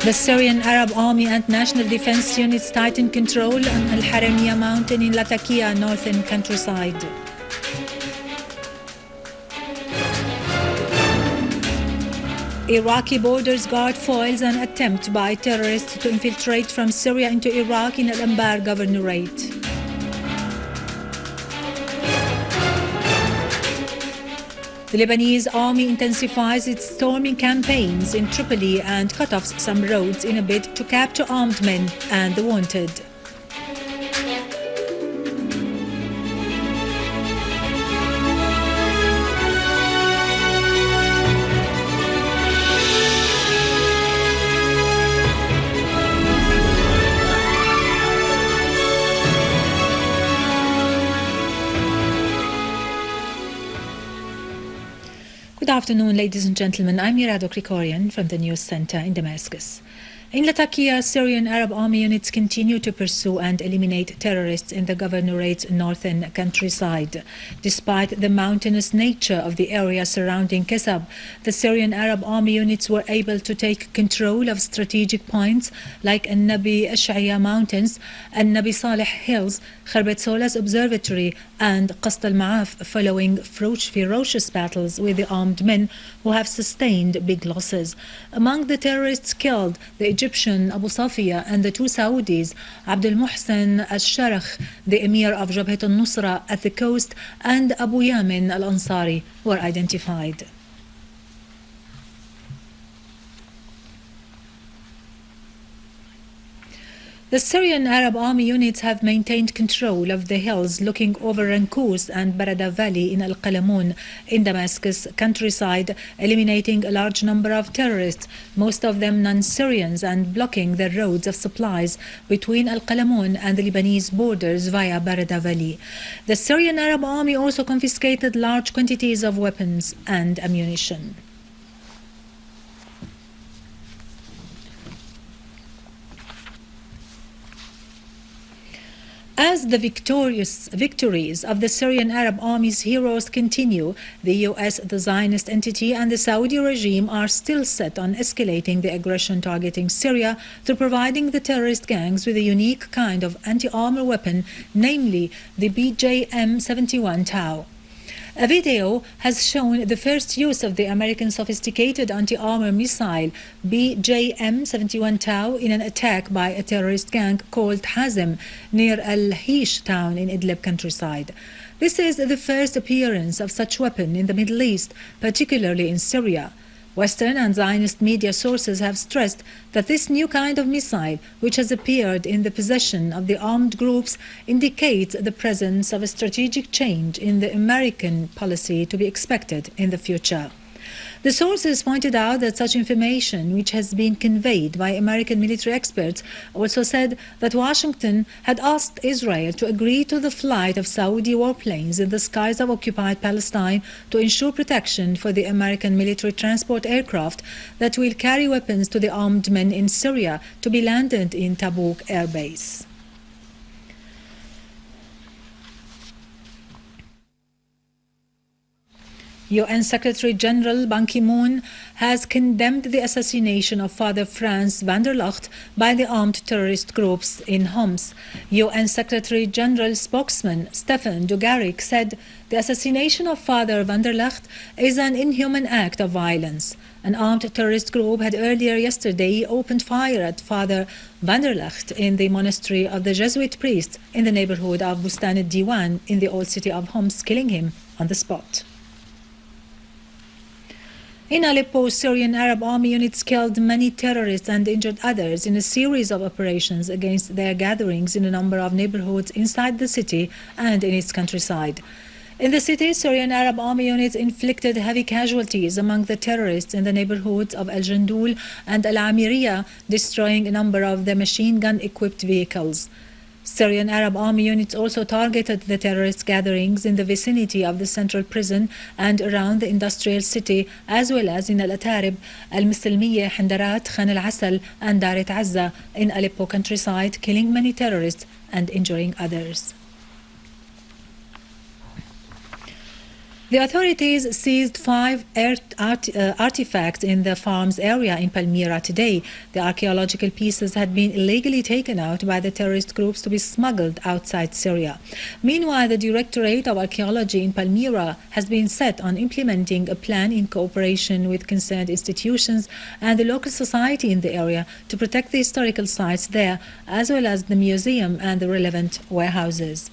The Syrian Arab Army and National Defense units tighten control on al-Haramiyeh mountain in Lattakia, northern countryside. Iraqi borders guard foils an attempt by terrorists to infiltrate from Syria into Iraq in al-Anbar governorate. The Lebanese army intensifies its storming campaigns in Tripoli and cut off some roads in a bid to capture armed men and the wanted. Good afternoon, ladies and gentlemen. I'm Mirado Krikorian from the News Center in Damascus. In Lattakia, Syrian Arab Army units continue to pursue and eliminate terrorists in the governorate's northern countryside. Despite the mountainous nature of the area surrounding Kesab, the Syrian Arab Army units were able to take control of strategic points like al-Nabi Ash'aya Mountains, al-Nabi Saleh Hills, Kharbet Solas Observatory and Qast al-Ma'af following ferocious battles with the armed men who have sustained big losses. Among the terrorists killed, the Egyptian Abu Safiya and the two Saudis, Abdul Muhsin al-Sharakh, the Emir of Jabhat al-Nusra at the coast, and Abu Yamin al-Ansari were identified. The Syrian Arab Army units have maintained control of the hills looking over Rankus and Barada Valley in Al-Qalamun in Damascus countryside, eliminating a large number of terrorists, most of them non-Syrians, and blocking the roads of supplies between Al-Qalamun and the Lebanese borders via Barada Valley. The Syrian Arab Army also confiscated large quantities of weapons and ammunition. As the victories of the Syrian Arab Army's heroes continue, the US, the Zionist entity, and the Saudi regime are still set on escalating the aggression targeting Syria through providing the terrorist gangs with a unique kind of anti-armor weapon, namely the BJM-71 Tau. A video has shown the first use of the American Sophisticated anti-armor missile BJM-71 Tau in an attack by a terrorist gang called Hazem near Al-Hish town in Idlib countryside. This is the first appearance of such weapon in the Middle East, particularly in Syria. Western and Zionist media sources have stressed that this new kind of missile, which has appeared in the possession of the armed groups, indicates the presence of a strategic change in the American policy to be expected in the future. The sources pointed out that such information, which has been conveyed by American military experts, also said that Washington had asked Israel to agree to the flight of Saudi warplanes in the skies of occupied Palestine to ensure protection for the American military transport aircraft that will carry weapons to the armed men in Syria to be landed in Tabuk Air Base. UN Secretary General Ban Ki-moon has condemned the assassination of Father Van Der Lugt by the armed terrorist groups in Homs. UN Secretary General spokesman Stefan Dujarric said the assassination of Father Van Der Lugt is an inhuman act of violence. An armed terrorist group had earlier yesterday opened fire at Father Van Der Lugt in the monastery of the Jesuit priests in the neighborhood of Bustan al-Diwan in the old city of Homs, killing him on the spot. In Aleppo, Syrian Arab Army units killed many terrorists and injured others in a series of operations against their gatherings in a number of neighborhoods inside the city and in its countryside. In the city, Syrian Arab Army units inflicted heavy casualties among the terrorists in the neighborhoods of al-Jandul and al-Amiriyah, destroying a number of their machine gun-equipped vehicles. Syrian Arab Army units also targeted the terrorist gatherings in the vicinity of the central prison and around the industrial city, as well as in al-Atarib, al-Muslimiyeh, Handarat, Khan al-Asal, and Daret Azza in Aleppo countryside, killing many terrorists and injuring others. The authorities seized 5 artifacts in the farm's area in Palmyra today. The archaeological pieces had been illegally taken out by the terrorist groups to be smuggled outside Syria. Meanwhile, the Directorate of Archaeology in Palmyra has been set on implementing a plan in cooperation with concerned institutions and the local society in the area to protect the historical sites there, as well as the museum and the relevant warehouses.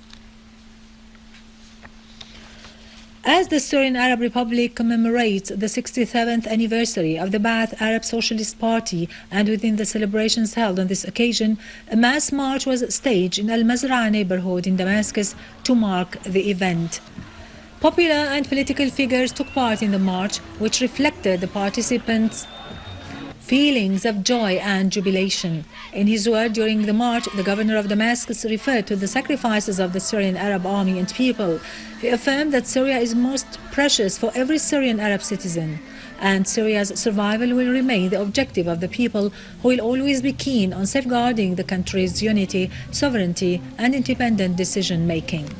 As the Syrian Arab Republic commemorates the 67th anniversary of the Ba'ath Arab Socialist Party, and within the celebrations held on this occasion, a mass march was staged in al-Mazra'a neighborhood in Damascus to mark the event. Popular and political figures took part in the march, which reflected the participants' feelings of joy and jubilation. In his word during the march, the governor of Damascus referred to the sacrifices of the Syrian Arab army and people. He affirmed that Syria is most precious for every Syrian Arab citizen, and Syria's survival will remain the objective of the people, who will always be keen on safeguarding the country's unity, sovereignty, and independent decision-making.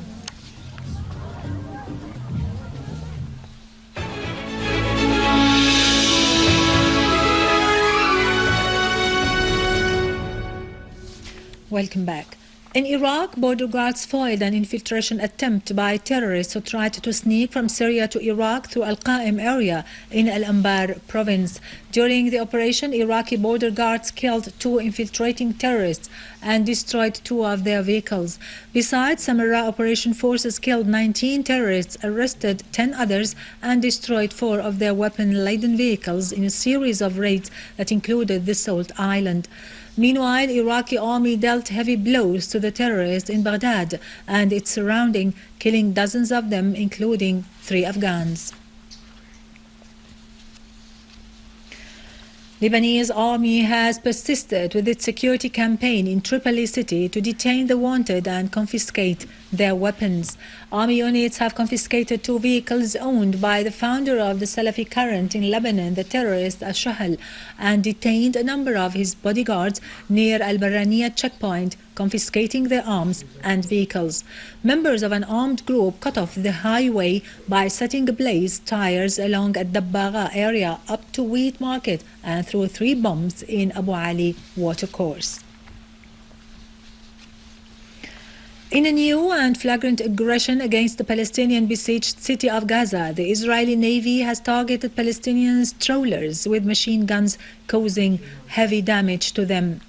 Welcome back. In Iraq, border guards foiled an infiltration attempt by terrorists who tried to sneak from Syria to Iraq through Al-Qa'im area in Al-Anbar province. During the operation, Iraqi border guards killed 2 infiltrating terrorists and destroyed 2 of their vehicles. Besides, Samarra operation forces killed 19 terrorists, arrested 10 others, and destroyed 4 of their weapon-laden vehicles in a series of raids that included the Salt Island. Meanwhile, Iraqi army dealt heavy blows to the terrorists in Baghdad and its surrounding, killing dozens of them, including 3 Afghans. Lebanese army has persisted with its security campaign in Tripoli city to detain the wanted and confiscate their weapons. Army units have confiscated 2 vehicles owned by the founder of the Salafi current in Lebanon, the terrorist al-Shahal, and detained a number of his bodyguards near al-Barraniyah checkpoint, confiscating their arms and vehicles. Members of an armed group cut off the highway by setting ablaze tires along at Dabbaga area up to Wheat Market and threw 3 bombs in Abu Ali watercourse. In a new and flagrant aggression against the Palestinian besieged city of Gaza, the Israeli Navy has targeted Palestinian trawlers with machine guns, causing heavy damage to them.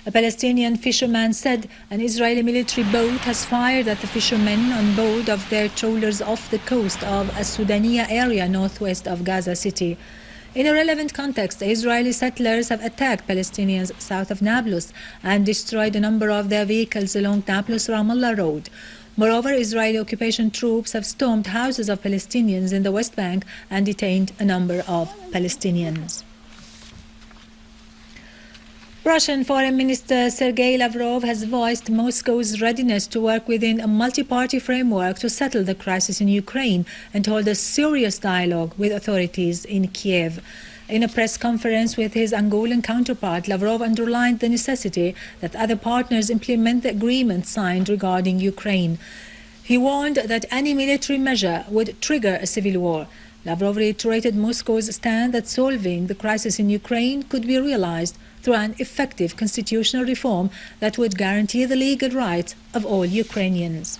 A Palestinian fisherman said an Israeli military boat has fired at the fishermen on board of their trawlers off the coast of al-Sudaniyah area northwest of Gaza City. In a relevant context, Israeli settlers have attacked Palestinians south of Nablus and destroyed a number of their vehicles along Nablus-Ramallah Road. Moreover, Israeli occupation troops have stormed houses of Palestinians in the West Bank and detained a number of Palestinians. Russian Foreign Minister Sergei Lavrov has voiced Moscow's readiness to work within a multi-party framework to settle the crisis in Ukraine and hold a serious dialogue with authorities in Kiev. In a press conference with his Angolan counterpart, Lavrov underlined the necessity that other partners implement the agreement signed regarding Ukraine. He warned that any military measure would trigger a civil war. Lavrov reiterated Moscow's stand that solving the crisis in Ukraine could be realized through an effective constitutional reform that would guarantee the legal rights of all Ukrainians.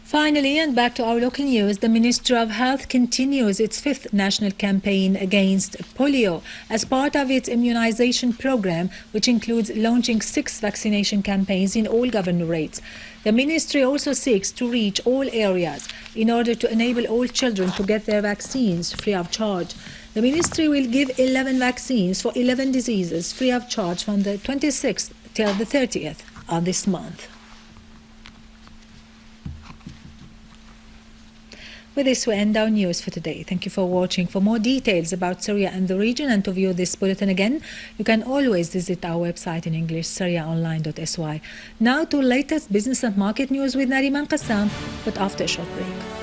Finally, and back to our local news, the Ministry of Health continues its 5th national campaign against polio as part of its immunization program, which includes launching 6 vaccination campaigns in all governorates. The ministry also seeks to reach all areas in order to enable all children to get their vaccines free of charge. The ministry will give 11 vaccines for 11 diseases free of charge from the 26th till the 30th of this month. With this, we end our news for today. Thank you for watching. For more details about Syria and the region and to view this bulletin again, you can always visit our website in English, syriaonline.sy. Now to latest business and market news with Nariman Qassam, but after a short break.